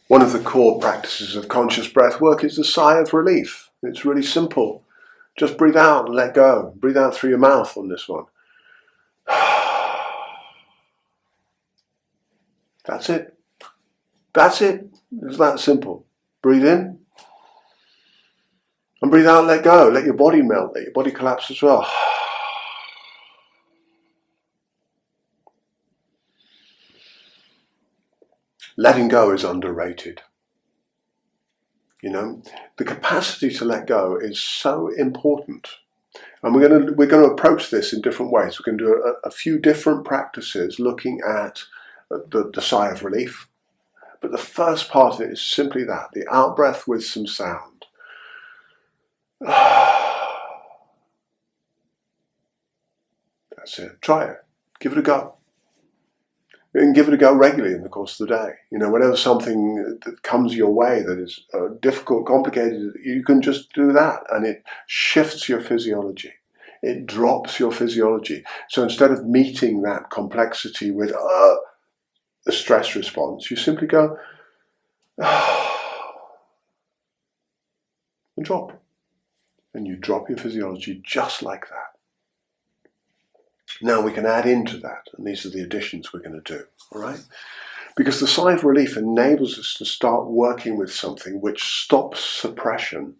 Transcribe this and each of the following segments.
One of the core practices of conscious breath work is the sigh of relief. It's really simple. Just breathe out and let go. Breathe out through your mouth on this one. That's it. That's it. It's that simple. Breathe in. And breathe out, let go. Let your body melt. Let your body collapse as well. Letting go is underrated. You know, the capacity to let go is so important. And we're going to approach this in different ways. We're going to do a few different practices looking at the sigh of relief. But the first part of it is simply that, the out breath with some sound. That's it. Try it. Give it a go. And give it a go regularly in the course of the day. You know, whenever something that comes your way that is difficult, complicated, you can just do that, and it shifts your physiology. It drops your physiology. So instead of meeting that complexity with a stress response, you simply go and drop. And you drop your physiology just like that. Now we can add into that, and these are the additions we're going to do, all right? Because the sigh of relief enables us to start working with something which stops suppression.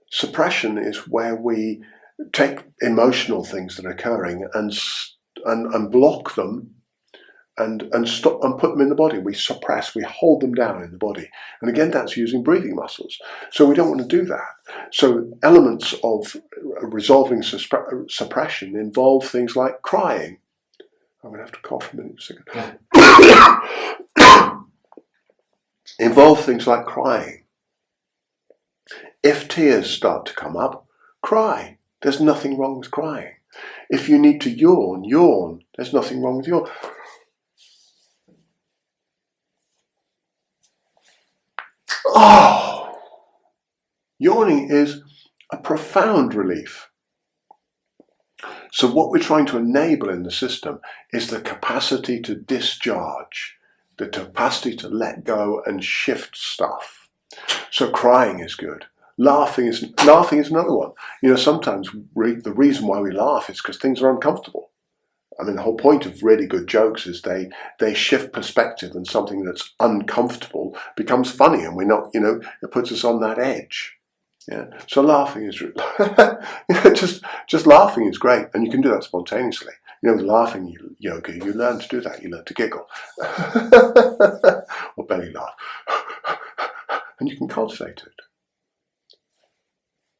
Suppression is where we take emotional things that are occurring and block them and stop and put them in the body. We suppress, we hold them down in the body. And again, that's using breathing muscles. So we don't want to do that. So elements of resolving suppression involve things like crying. I'm going to have to cough a minute, a second. Involve things like crying. If tears start to come up, cry. There's nothing wrong with crying. If you need to yawn, yawn. There's nothing wrong with yawn. Oh, yawning is a profound relief. So what we're trying to enable in the system is the capacity to discharge, the capacity to let go and shift stuff. So crying is good. Laughing is another one. You know, sometimes the reason why we laugh is because things are uncomfortable. I mean, the whole point of really good jokes is they shift perspective, and something that's uncomfortable becomes funny, and we're not, you know, it puts us on that edge. Yeah. So laughing is, you know, just laughing is great, and you can do that spontaneously. You know, with laughing yoga, you learn to do that. You learn to giggle or belly laugh, and you can cultivate it.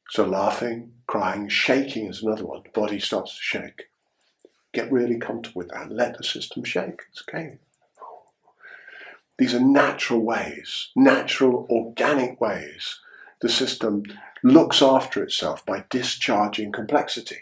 So laughing, crying, shaking is another one. The body starts to shake. Get really comfortable with that. Let the system shake. It's okay. These are natural ways, natural, organic ways the system looks after itself by discharging complexity.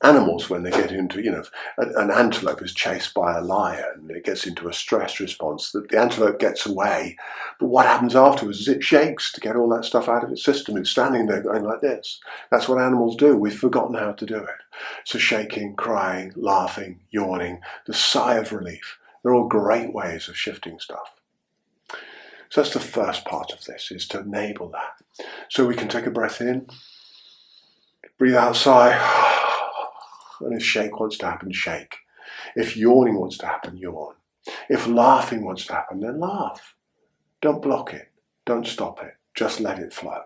Animals, when they get into, you know, an antelope is chased by a lion and it gets into a stress response, that the antelope gets away, but what happens afterwards is it shakes to get all that stuff out of its system. It's standing there going like this. That's what animals do. We've forgotten how to do it. So shaking, crying, laughing, yawning, the sigh of relief, they're all great ways of shifting stuff. So that's the first part of this, is to enable that. So we can take a breath in, breathe out, sigh. And if shake wants to happen, shake. If yawning wants to happen, yawn. If laughing wants to happen, then laugh. Don't block it. Don't stop it. Just let it flow.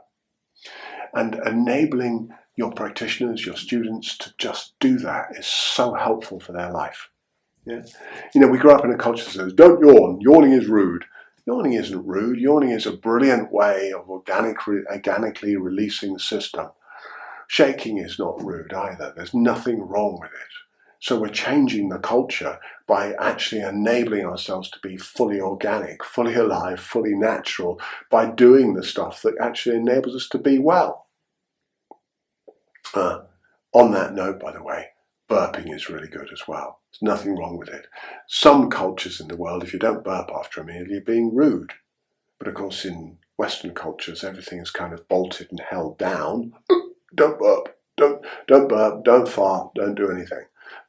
And enabling your practitioners, your students to just do that is so helpful for their life. Yeah? You know, we grew up in a culture that says, don't yawn. Yawning is rude. Yawning isn't rude. Yawning is a brilliant way of organically releasing the system. Shaking is not rude either. There's nothing wrong with it. So we're changing the culture by actually enabling ourselves to be fully organic, fully alive, fully natural, by doing the stuff that actually enables us to be well. On that note, by the way, burping is really good as well. There's nothing wrong with it. Some cultures in the world, if you don't burp after a meal, you're being rude. But of course, in Western cultures, everything is kind of bolted and held down. Don't burp, don't burp, don't fart, don't do anything.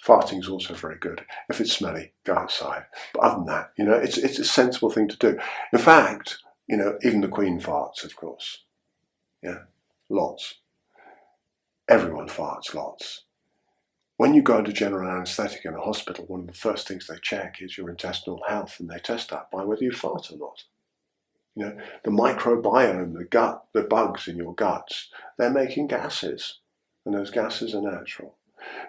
Farting is also very good. If it's smelly, go outside. But other than that, it's a sensible thing to do. In fact, even the Queen farts, of course. Yeah, lots. Everyone farts lots. When you go under general anaesthetic in a hospital, one of the first things they check is your intestinal health, and they test that by whether you fart or not. The microbiome, the gut, the bugs in your guts, they're making gases, and those gases are natural.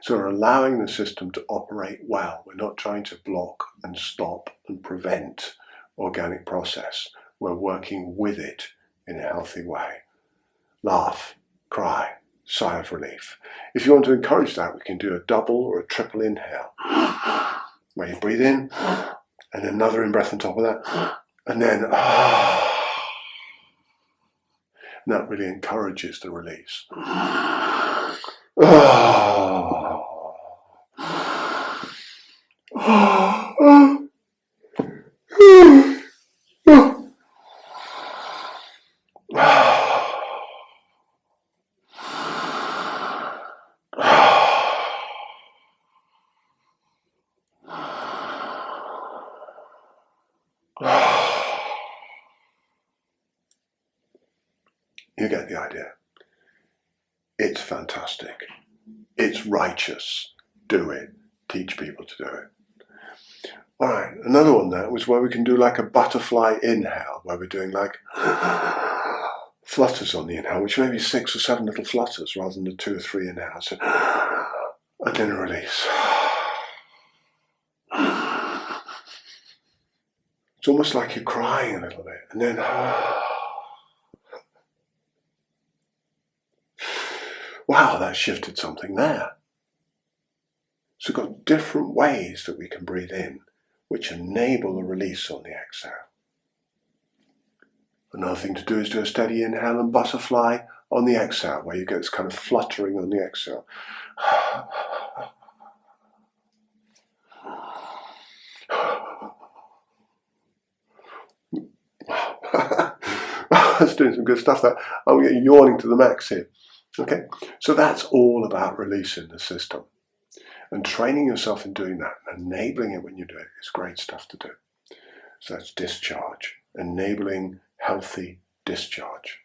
So we're allowing the system to operate well. We're not trying to block and stop and prevent organic process. We're working with it in a healthy way. Laugh, cry, sigh of relief. If you want to encourage that, we can do a double or a triple inhale, where you breathe in, and another in-breath on top of that, and then and that really encourages the release. You get the idea. It's fantastic. It's righteous. Do it. Teach people to do it. All right, another one there was where we can do like a butterfly inhale, where we're doing like flutters on the inhale, which may be 6 or 7 little flutters rather than the 2 or 3 inhales. So, and then a release. It's almost like you're crying a little bit, and then wow, that shifted something there. So we've got different ways that we can breathe in, which enable the release on the exhale. Another thing to do is do a steady inhale and butterfly on the exhale, where you get this kind of fluttering on the exhale. That's doing some good stuff there. I'm getting yawning to the max here. Okay, so that's all about releasing the system. And training yourself in doing that, enabling it when you do it, is great stuff to do. So that's discharge, enabling healthy discharge.